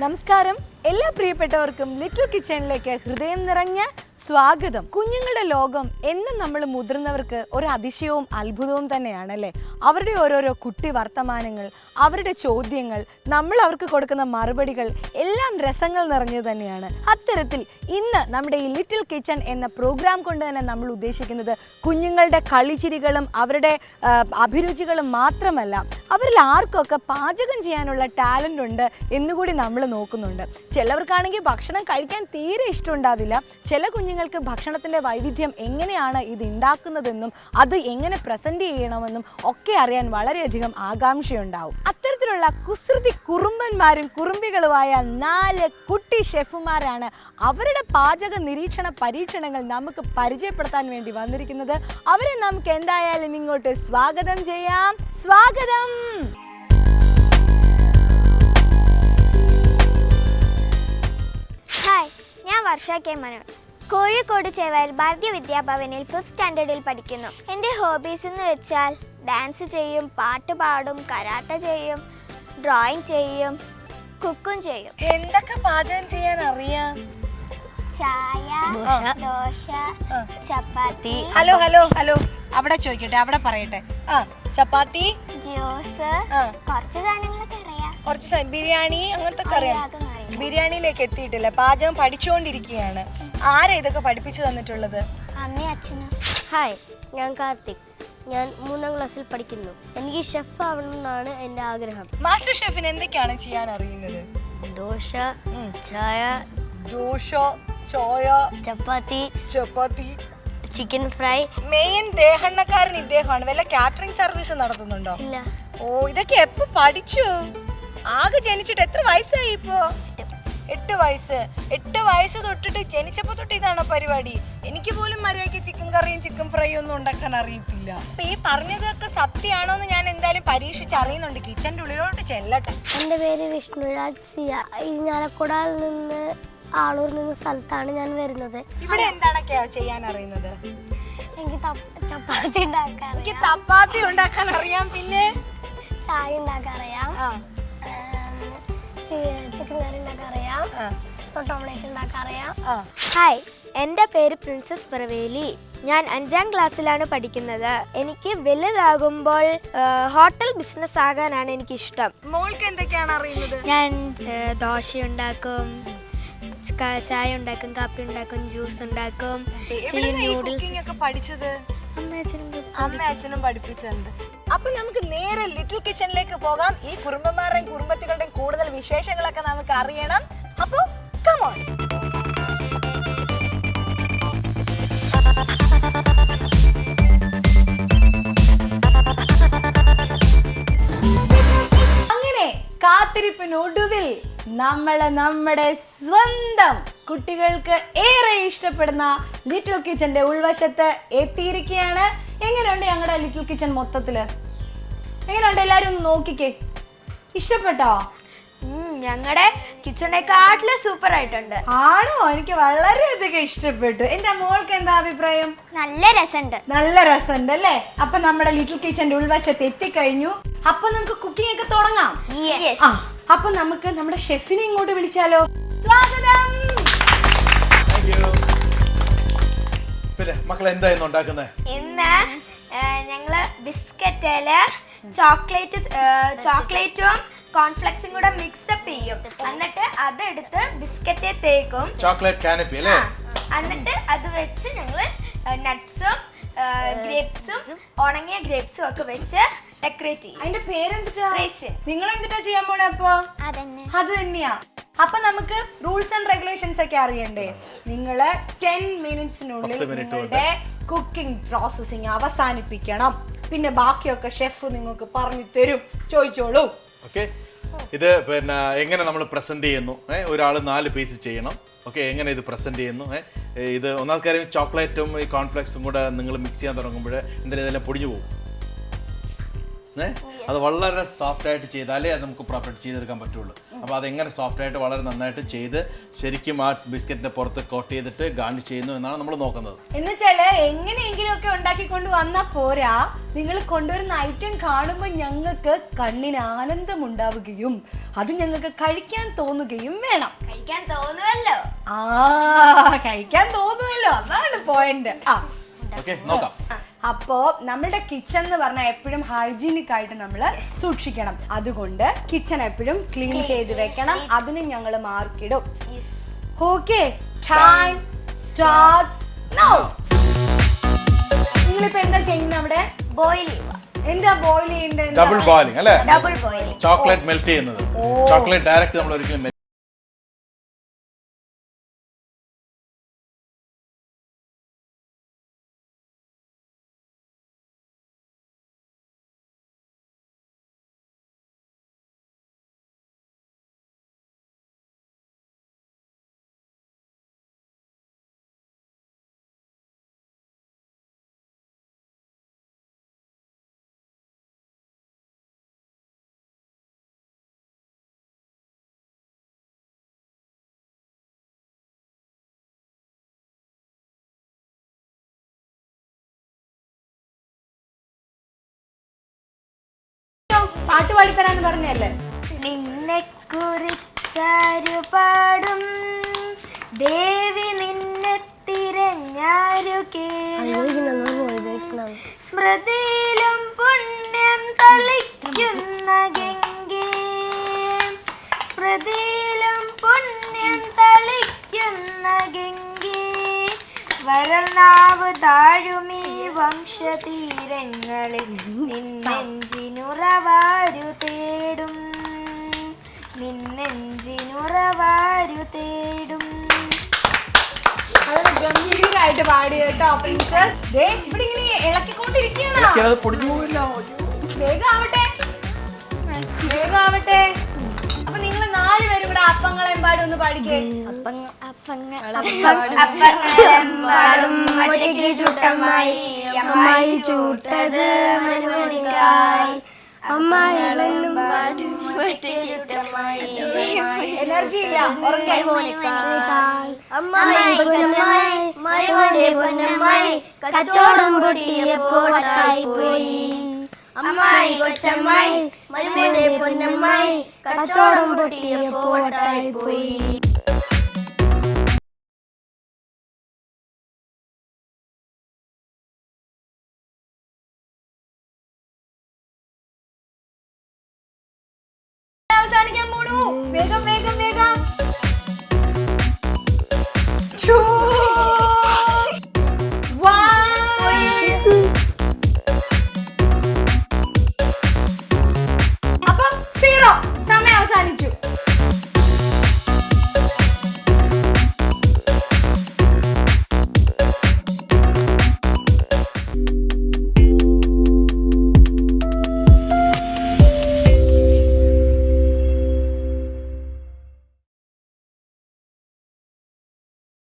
നമസ്കാരം, എല്ലാ പ്രിയപ്പെട്ടവർക്കും ലിറ്റിൽ കിച്ചണിലേക്ക് ഹൃദയം നിറഞ്ഞ സ്വാഗതം. കുഞ്ഞുങ്ങളുടെ ലോകം എന്നും നമ്മൾ മുതിർന്നവർക്ക് ഒരു അതിശയവും അത്ഭുതവും തന്നെയാണല്ലേ. അവരുടെ ഓരോരോ കുട്ടി വർത്തമാനങ്ങൾ, അവരുടെ ചോദ്യങ്ങൾ, നമ്മൾ അവർക്ക് കൊടുക്കുന്ന മറുപടികൾ എല്ലാം രസങ്ങൾ നിറഞ്ഞത് തന്നെയാണ്. അത്തരത്തിൽ ഇന്ന് നമ്മുടെ ഈ ലിറ്റിൽ കിച്ചൺ എന്ന പ്രോഗ്രാം കൊണ്ട് തന്നെ നമ്മൾ ഉദ്ദേശിക്കുന്നത് കുഞ്ഞുങ്ങളുടെ കളിച്ചിരികളും അവരുടെ അഭിരുചികളും മാത്രമല്ല, അവരിൽ ആർക്കൊക്കെ പാചകം ചെയ്യാനുള്ള ടാലൻ്റ് ഉണ്ട് എന്നുകൂടി നമ്മൾ നോക്കുന്നുണ്ട്. ചിലവർക്കാണെങ്കിൽ ഭക്ഷണം കഴിക്കാൻ തീരെ ഇഷ്ടമുണ്ടാവില്ല. ചില കുഞ്ഞുങ്ങൾക്ക് ഭക്ഷണത്തിൻ്റെ വൈവിധ്യം എങ്ങനെയാണ് ഇത് ഉണ്ടാക്കുന്നതെന്നും അത് എങ്ങനെ പ്രസൻറ്റ് ചെയ്യണമെന്നും ഒക്കെ അറിയാൻ വളരെയധികം ആകാംക്ഷയുണ്ടാവും. അത്തരത്തിലുള്ള കുസൃതി കുറുമ്പന്മാരും കുറുമ്പികളുമായ 4 കുട്ടി ഷെഫുമാരാണ് അവരുടെ പാചക നിരീക്ഷണ പരീക്ഷണങ്ങൾ നമുക്ക് പരിചയപ്പെടുത്താൻ വേണ്ടി വന്നിരിക്കുന്നത്. അവരെ നമുക്ക് എന്തായാലും ഇങ്ങോട്ട് സ്വാഗതം ചെയ്യാം. സ്വാഗതം. ഹായ്, ഞാൻ വർഷ കെ മനോജ്. കോഴിക്കോട് ചേവാൽ ഭാരതീയ വിദ്യാഭവനിൽ 5th സ്റ്റാൻഡേർഡിൽ പഠിക്കുന്നു. എൻ്റെ ഹോബീസ് എന്ന് വെച്ചാൽ ഡാൻസ് ചെയ്യും, പാട്ട് പാടും, കരാട്ട ചെയ്യും, ഡ്രോയിങ് ചെയ്യും, കുക്കും ചെയ്യും. എന്തൊക്കെ പാചകം ചെയ്യാൻ അറിയാം? ചായ, ദോശ, ചപ്പാത്തി. ഹലോ ഹലോ ഹലോ അവിടെ ചോദിക്കട്ടെ, അവിടെ പറയട്ടെ. ചപ്പാത്തി, ജ്യൂസ്, കുറച്ച് സാധനങ്ങളൊക്കെ അറിയാം. കുറച്ച് ബിരിയാണി അങ്ങനത്തെ അറിയാം. ബിരിയാണിയിലേക്ക് എത്തിയിട്ടില്ല, പാചകം പഠിച്ചുകൊണ്ടിരിക്കുകയാണ്. ആരാ ഇതൊക്കെ പഠിപ്പിച്ചു തന്നിട്ടുള്ളത്? അമ്മയും അച്ഛനും. ഹായ്, ഞാൻ കാർത്തിക്. ഞാൻ 3ാം ക്ലാസ്സിൽ പഠിക്കുന്നു. എനിക്ക് ഷെഫ് ആവണം എന്നാണ് എൻ്റെ ആഗ്രഹം. മാസ്റ്റർ ഷെഫിന് എന്തൊക്കെയാണ് ചെയ്യാൻ അറിയുന്നത്? ദോശ, ചായ, ദോശ, ചോയ, ചപ്പാത്തി, ചിക്കൻ ഫ്രൈ. മെയിൻ ദേഹണ്ണക്കാരൻ ഇദ്ദേഹമാണ്. വല്ല കാറ്ററിംഗ് സർവീസ് നടത്തുന്നുണ്ടോ? ഇല്ല. ഓ, ഇതൊക്കെ എപ്പോ പഠിച്ചു? ആകെ ജനിച്ചിട്ട് എത്ര വയസ്സായി ഇപ്പോ? 8 വയസ്സ്. 8 വയസ്സ് തൊട്ടിട്ട് ജനിച്ചപ്പോ തൊട്ട് ഇതാണോ പരിപാടി? എനിക്ക് പോലും മര്യാദയ്ക്ക് ചിക്കൻ കറിയും ചിക്കൻ ഫ്രൈയും ഒന്നും ഉണ്ടാക്കാൻ അറിയത്തില്ല. അപ്പൊ ഈ പറഞ്ഞതൊക്കെ സത്യമാണോ എന്ന് ഞാൻ എന്തായാലും പരീക്ഷിച്ച് അറിയുന്നുണ്ട്. കിച്ചന്റെ ഉള്ളിലോട്ട് ചെല്ലട്ടെ. എൻ്റെ പേര് വിഷ്ണുരാജ് സിയ. ഇരിഞ്ഞാലക്കുടയിൽ നിന്ന് ആളൂർ എന്ന സ്ഥലത്താണ് ഞാൻ വരുന്നത്. ഇവിടെ എന്താണൊക്കെയാ ചെയ്യാൻ അറിയുന്നത്? എനിക്ക് ചപ്പാത്തി ഉണ്ടാക്കാൻ, എനിക്ക് ചപ്പാത്തി ഉണ്ടാക്കാൻ അറിയാം. പിന്നെ ചായ ഉണ്ടാക്കാൻ അറിയാം, ചിക്കൻ കറി ഉണ്ടാക്കാൻ അറിയാം, ഓംലെറ്റ് ഉണ്ടാക്കാൻ അറിയാം. ഹായ്, എൻ്റെ പേര് പ്രിൻസസ് പ്രവേലി. ഞാൻ 5ാം ക്ലാസ്സിലാണ് പഠിക്കുന്നത്. എനിക്ക് വലുതാകുമ്പോൾ ഹോട്ടൽ ബിസിനസ് ആകാനാണ് എനിക്കിഷ്ടം. മോൾക്ക് എന്തൊക്കെയാണ് അറിയുന്നത്? ഞാൻ ദോശ ഉണ്ടാക്കും, ചായ ഉണ്ടാക്കും, കാപ്പി ഉണ്ടാക്കും, ജ്യൂസ് ഉണ്ടാക്കും, നൂഡിൽസ്. ഒക്കെ പഠിച്ചത് അമ്മ അച്ഛനും പഠിപ്പിച്ചിട്ടുണ്ട്. അപ്പൊ നമുക്ക് നേരെ ലിറ്റിൽ കിച്ചണിലേക്ക് പോകാം. ഈ കുറുമ്പന്മാരുടെയും കുറുമ്പത്തികളുടെയും കൂടുതൽ വിശേഷങ്ങളൊക്കെ നമുക്ക് അറിയണം. അപ്പൊ come on. അങ്ങനെ കാത്തിരിപ്പിനൊടുവിൽ നമ്മുടെ സ്വന്തം കുട്ടികൾക്ക് ഏറെ ഇഷ്ടപ്പെടുന്ന ലിറ്റിൽ കിച്ചന്റെ ഉൾവശത്ത് എത്തിയിരിക്കുകയാണ്. എങ്ങനെയുണ്ട് ഞങ്ങളുടെ ലിറ്റിൽ കിച്ചൺ മൊത്തത്തില്? എങ്ങനെയുണ്ട്? എല്ലാരും ഒന്ന് നോക്കിക്കേ. ഇഷ്ടപ്പെട്ടോ? ഞങ്ങളുടെ കിച്ചണേക്കാട്ടില് സൂപ്പർ ആയിട്ടുണ്ട്. ആണോ? എനിക്ക് വളരെയധികം ഇഷ്ടപ്പെട്ടു. എന്റെ മോൾക്ക് എന്താ അഭിപ്രായം? നല്ല രസമുണ്ട്. നല്ല രസമുണ്ട് അല്ലേ? അപ്പൊ നമ്മുടെ ലിറ്റിൽ കിച്ചന്റെ ഉൾവശത്ത് എത്തിക്കഴിഞ്ഞു. അപ്പൊ നമുക്ക് കുക്കിംഗ് ഒക്കെ തുടങ്ങാം. അപ്പൊ നമുക്ക് നമ്മുടെ ഷെഫിനെ ഇങ്ങോട്ട് വിളിച്ചാലോ? സ്വാഗതം. മക്കളെ എന്തായിരുന്നു ഉണ്ടാക്കുന്നത്? ഇന്ന് ഞങ്ങള് ബിസ്ക്കറ്റില് ചോക്ലേറ്റും കോൺഫ്ലെക്സും കൂടെ മിക്സ്ഡപ്പ് ചെയ്യും. എന്നിട്ട് അതെടുത്ത് ബിസ്ക്കറ്റ് തേക്കും. ചോക്ലേറ്റ് കാനപ്പി അല്ലേ? എന്നിട്ട് അത് വെച്ച് ഞങ്ങള് നട്ട്സും ഗ്രേപ്സും ഉണങ്ങിയ ഗ്രേപ്സും ഒക്കെ വെച്ച് ഡെക്കറേറ്റ് ചെയ്യും. അതിന്റെ പേരെന്താ? നിങ്ങൾ എന്തിട്ടാ ചെയ്യാൻ പോണേ? അപ്പൊ അത് തന്നെയാ. അപ്പൊ നമുക്ക് റൂൾസ് ആൻഡ് റെഗുലേഷൻസ് ഒക്കെ അറിയണ്ടേ? നിങ്ങള് 10 മിനിറ്റ്സിനുള്ളിൽ നിങ്ങളുടെ കുക്കിംഗ് പ്രോസസ്സിങ് അവസാനിപ്പിക്കണം. പിന്നെ ബാക്കിയൊക്കെ ഷെഫ് നിങ്ങൾക്ക് പറഞ്ഞു തരും. ചോദിച്ചോളൂ. ഓക്കെ, ഇത് പിന്നെ എങ്ങനെ നമ്മൾ പ്രസന്റ് ചെയ്യുന്നു? ഒരാൾ 4 പീസ് ചെയ്യണം. ഓക്കെ, എങ്ങനെ ഇത് പ്രസന്റ് ചെയ്യുന്നു? ഇത് ഒന്നാമത്തെ കാര്യം, ചോക്ലേറ്റും ഈ കോൺഫ്ലെക്സും കൂടെ നിങ്ങൾ മിക്സ് ചെയ്യാൻ തുടങ്ങുമ്പോൾ എന്തായാലും ഇതെല്ലാം പൊടിഞ്ഞു പോകും. അത് വളരെ സോഫ്റ്റ് ആയിട്ട് ചെയ്താലേ അത് നമുക്ക് പ്രോപ്പറായിട്ട് ചെയ്തെടുക്കാൻ പറ്റുള്ളൂ. അപ്പോൾ അതെങ്ങനെ സോഫ്റ്റ് ആയിട്ട് വളരെ നന്നായിട്ട് ചെയ്ത് ശരിക്കും ആ ബിസ്ക്കറ്റിന്റെ പുറത്ത് കോട്ട് ചെയ്തിട്ട് ഗാർണിഷ് ചെയ്യുന്നു എന്നാണ് നമ്മൾ നോക്കുന്നത്. എന്നുവെച്ചാല് എങ്ങനെയെങ്കിലും ഒക്കെ ഉണ്ടാക്കിക്കൊണ്ട് വന്നാ പോരാ, നിങ്ങൾ കൊണ്ടുവരുന്ന ഐറ്റം കാണുമ്പോൾ ഞങ്ങൾക്ക് കണ്ണിന് ആനന്ദം ഉണ്ടാവുകയും അത് ഞങ്ങൾക്ക് കഴിക്കാൻ തോന്നുകയും വേണം. കഴിക്കാൻ തോന്നുമല്ലോ. കഴിക്കാൻ തോന്നുമല്ലോ, അതാണ് പോയിന്റ്. ഓക്കെ, നോക്കാം. അപ്പോ നമ്മുടെ കിച്ചൺ എന്ന് പറഞ്ഞാൽ എപ്പോഴും ഹൈജീനിക് ആയിട്ട് നമ്മൾ സൂക്ഷിക്കണം. അതുകൊണ്ട് കിച്ചൺ എപ്പോഴും ക്ലീൻ ചെയ്ത് വെക്കണം. അതിന് ഞങ്ങൾ മാർക്കിടും. Okay, time starts now. നിങ്ങളിപ്പോ എന്താ ചെയ്യുന്നത് അവിടെ? ബോയിൽ. എന്താ ബോയിൽ ചെയ്യേണ്ടത്? ഡബിൾ ബോയിലിംഗ് അല്ലേ? Double boiling. ചോക്ലേറ്റ് മെൽറ്റ് ചെയ്യുന്നത്. ചോക്ലേറ്റ് ഡയറക്റ്റ് നമ്മൾ ഒരിക്കലും പാട്ട് പാടിത്തരാന്ന് പറഞ്ഞല്ലേ? നിന്നെ കുറിച്ചാരു പാടും ദേവി, നിന്നെ തിരഞ്ഞാരു കേഴും, സ്മൃതിയിലും പുണ്യം തളിക്കുന്ന ഗംഗേ, സ്മൃതിയിലും പുണ്യം തളിക്കുന്ന ഗംഗേ, വരൾനാവ് താഴുമീ വംശതീരങ്ങളിൽ നിന്നെഞ്ചിനുറവാരു തേടും, നിന്നെഞ്ചിനുറവാരു തേടും. വളരെ ഗംഭീരമായിട്ട് പാടി കേട്ടോ പ്രിൻസസ്. ഇവിടെ ഇങ്ങനെ ഇളക്കിക്കൊണ്ടിരിക്കുകയാണ്. വേഗാവട്ടെ, വേഗാവട്ടെ. അപ്പൊ നിങ്ങൾ 4 പേരും കൂടെ അപ്പങ്ങളെമ്പാടും ഒന്ന് പാടിക്കേ. അപ്പങ്ങളെമ്പാടും ഒറ്റയ്ക്ക് ചുട്ടമ്മായി, അമ്മായി ചൂട്ടത് മരുമണിക്കായി, അമ്മായികളെമ്പാടും ഒറ്റയ്ക്ക് ചുട്ടമ്മായി, എനർജി ഇല്ല, ഉറക്കെ. അമ്മായി കൊച്ചമ്മായി മരുമോന്റെ പൊന്നമ്മായി, കച്ചോടം പൊട്ടിയപ്പോട്ടായി പോയി. അമ്മായി കൊച്ചമ്മായി മരുമോന്റെ പൊന്നമ്മായി, കച്ചോടം പൊട്ടിയപ്പോട്ടായി പോയി.